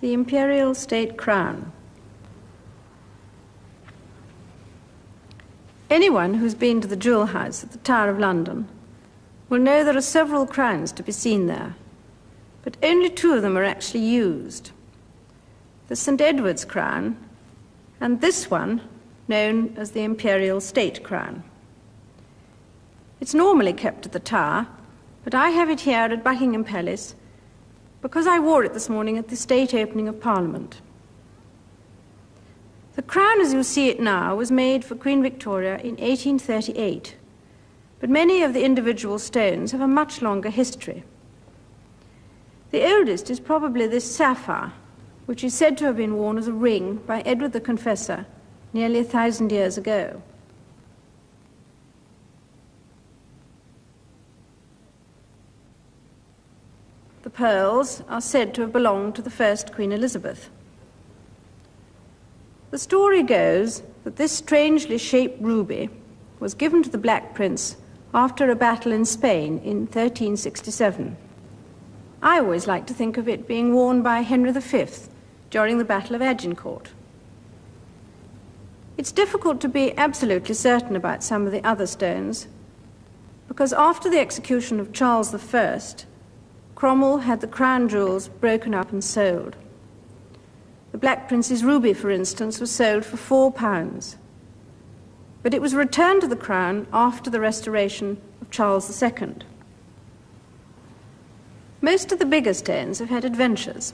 the Imperial State Crown. Anyone who's been to the Jewel House at the Tower of London will know there are several crowns to be seen there, but only two of them are actually used. The St. Edward's crown and this one, known as the Imperial State Crown. It's normally kept at the Tower, but I have it here at Buckingham Palace because I wore it this morning at the state opening of Parliament. The crown, as you see it now, was made for Queen Victoria in 1838, but many of the individual stones have a much longer history. The oldest is probably this sapphire, which is said to have been worn as a ring by Edward the Confessor nearly 1,000 years ago. The pearls are said to have belonged to the first Queen Elizabeth. The story goes that this strangely shaped ruby was given to the Black Prince after a battle in Spain in 1367. I always like to think of it being worn by Henry V during the Battle of Agincourt. It's difficult to be absolutely certain about some of the other stones, because after the execution of Charles I, Cromwell had the crown jewels broken up and sold. The Black Prince's ruby, for instance, was sold for £4, but it was returned to the crown after the restoration of Charles II. Most of the bigger stones have had adventures.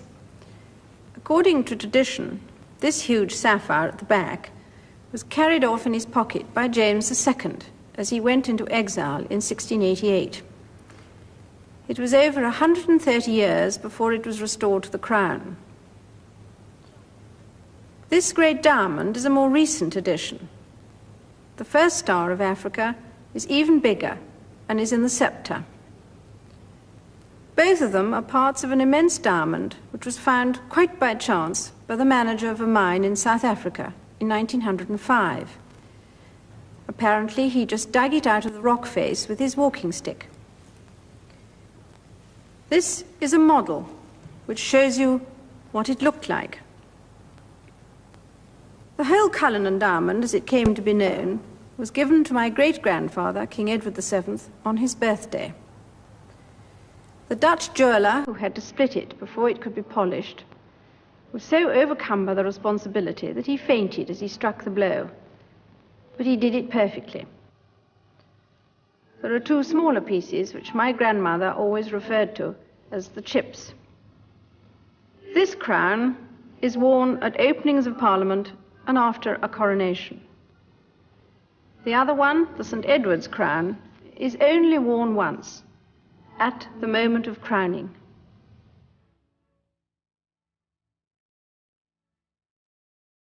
According to tradition, this huge sapphire at the back was carried off in his pocket by James II as he went into exile in 1688. It was over 130 years before it was restored to the crown. This great diamond is a more recent addition. The first star of Africa is even bigger and is in the scepter. Both of them are parts of an immense diamond which was found quite by chance by the manager of a mine in South Africa in 1905. Apparently, he just dug it out of the rock face with his walking stick. This is a model which shows you what it looked like. The whole Cullinan diamond, as it came to be known, was given to my great-grandfather, King Edward VII, on his birthday. The Dutch jeweller, who had to split it before it could be polished, was so overcome by the responsibility that he fainted as he struck the blow, but he did it perfectly. There are two smaller pieces which my grandmother always referred to as the chips. This crown is worn at openings of Parliament and after a coronation. The other one, the St. Edward's crown, is only worn once, at the moment of crowning.